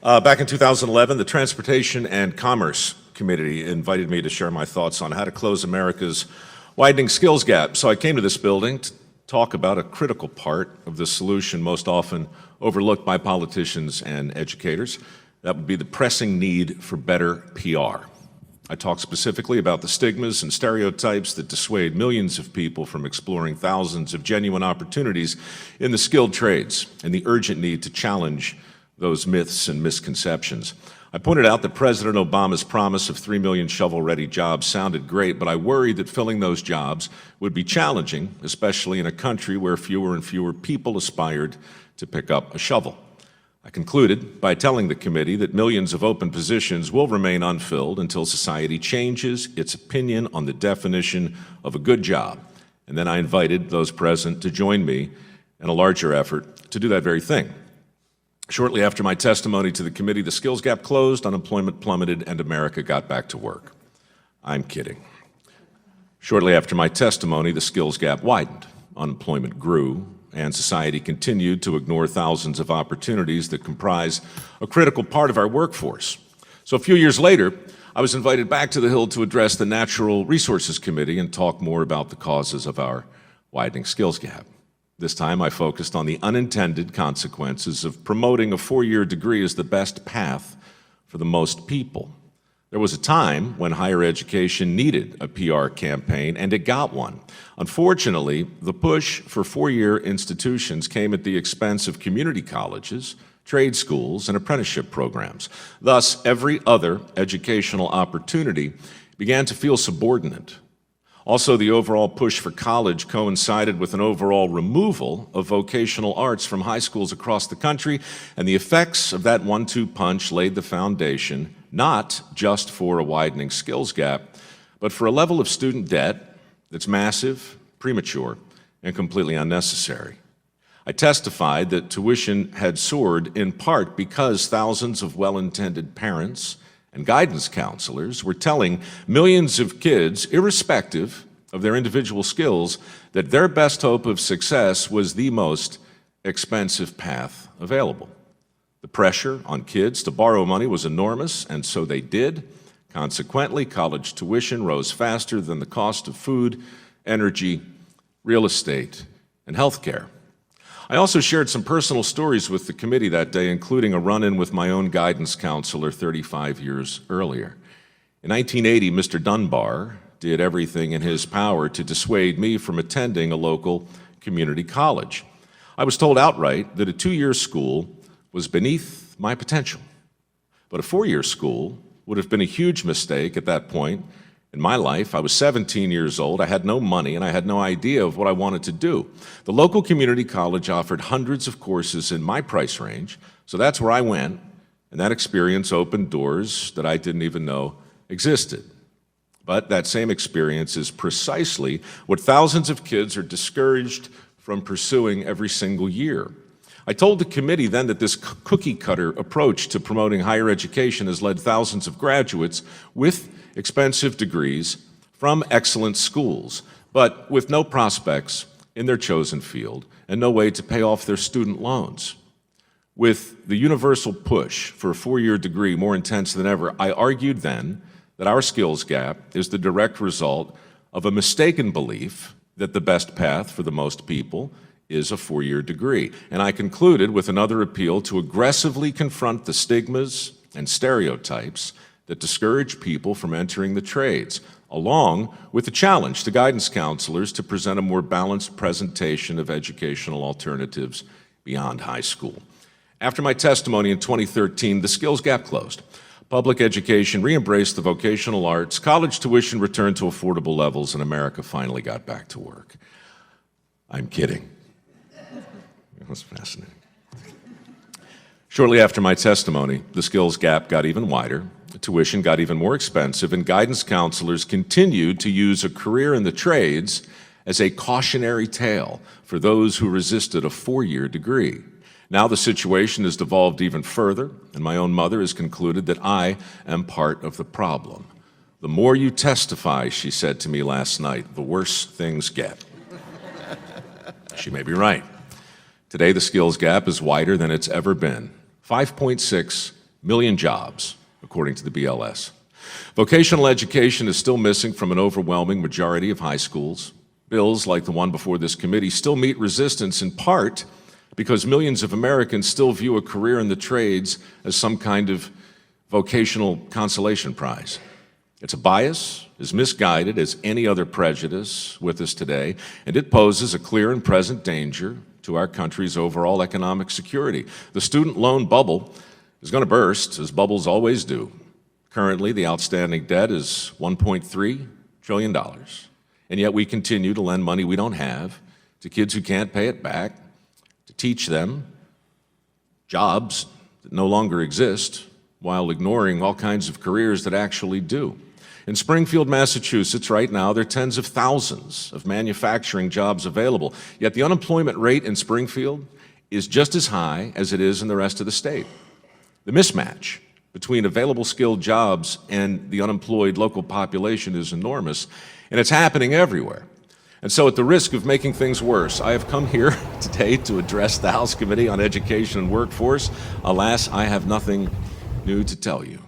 Back in 2011, the Transportation and Commerce Committee invited me to share my thoughts on how to close America's widening skills gap. So I came to this building to talk about a critical part of the solution most often overlooked by politicians and educators. That would be the pressing need for better PR. I talk specifically about the stigmas and stereotypes that dissuade millions of people from exploring thousands of genuine opportunities in the skilled trades and the urgent need to challenge those myths and misconceptions. I pointed out that President Obama's promise of 3 million shovel-ready jobs sounded great, but I worried that filling those jobs would be challenging, especially in a country where fewer and fewer people aspired to pick up a shovel. I concluded by telling the committee that millions of open positions will remain unfilled until society changes its opinion on the definition of a good job. And then I invited those present to join me in a larger effort to do that very thing. Shortly after my testimony to the committee, the skills gap closed, unemployment plummeted, and America got back to work. I'm kidding. Shortly after my testimony, the skills gap widened, unemployment grew, and society continued to ignore thousands of opportunities that comprise a critical part of our workforce. So a few years later, I was invited back to the Hill to address the Natural Resources Committee and talk more about the causes of our widening skills gap. This time I focused on the unintended consequences of promoting a 4-year degree as the best path for the most people. There was a time when higher education needed a PR campaign, and it got one. Unfortunately, the push for 4-year institutions came at the expense of community colleges, trade schools, and apprenticeship programs. Thus, every other educational opportunity began to feel subordinate. Also, the overall push for college coincided with an overall removal of vocational arts from high schools across the country, and the effects of that 1-2 punch laid the foundation not just for a widening skills gap, but for a level of student debt that's massive, premature, and completely unnecessary. I testified that tuition had soared in part because thousands of well-intended parents and guidance counselors were telling millions of kids, irrespective of their individual skills, that their best hope of success was the most expensive path available. The pressure on kids to borrow money was enormous, and so they did. Consequently, college tuition rose faster than the cost of food, energy, real estate, and health care. I also shared some personal stories with the committee that day, including a run-in with my own guidance counselor 35 years earlier. In 1980, Mr. Dunbar did everything in his power to dissuade me from attending a local community college. I was told outright that a 2-year school was beneath my potential, but a 4-year school would have been a huge mistake at that point in my life. I was 17 years old, I had no money, and I had no idea of what I wanted to do. The local community college offered hundreds of courses in my price range, so that's where I went, and that experience opened doors that I didn't even know existed. But that same experience is precisely what thousands of kids are discouraged from pursuing every single year. I told the committee then that this cookie-cutter approach to promoting higher education has led thousands of graduates with expensive degrees from excellent schools, but with no prospects in their chosen field and no way to pay off their student loans. With the universal push for a 4-year degree more intense than ever, I argued then that our skills gap is the direct result of a mistaken belief that the best path for the most people is a 4-year degree. And I concluded with another appeal to aggressively confront the stigmas and stereotypes that discourage people from entering the trades, along with the challenge to guidance counselors to present a more balanced presentation of educational alternatives beyond high school. After my testimony in 2013, the skills gap closed. Public education re-embraced the vocational arts, college tuition returned to affordable levels, and America finally got back to work. I'm kidding. It was fascinating. Shortly after my testimony, the skills gap got even wider, tuition got even more expensive, and guidance counselors continued to use a career in the trades as a cautionary tale for those who resisted a 4-year degree. Now the situation has devolved even further, and my own mother has concluded that I am part of the problem. The more you testify, she said to me last night, the worse things get. She may be right. Today, the skills gap is wider than it's ever been. 5.6 million jobs, according to the BLS. Vocational education is still missing from an overwhelming majority of high schools. Bills like the one before this committee still meet resistance in part because millions of Americans still view a career in the trades as some kind of vocational consolation prize. It's a bias, as misguided as any other prejudice with us today, and it poses a clear and present danger to our country's overall economic security. The student loan bubble is going to burst, as bubbles always do. Currently, the outstanding debt is $1.3 trillion, and yet we continue to lend money we don't have to kids who can't pay it back, to teach them jobs that no longer exist, while ignoring all kinds of careers that actually do. In Springfield, Massachusetts, right now, there are tens of thousands of manufacturing jobs available, yet the unemployment rate in Springfield is just as high as it is in the rest of the state. The mismatch between available skilled jobs and the unemployed local population is enormous, and it's happening everywhere. And so at the risk of making things worse, I have come here today to address the House Committee on Education and Workforce. Alas, I have nothing new to tell you.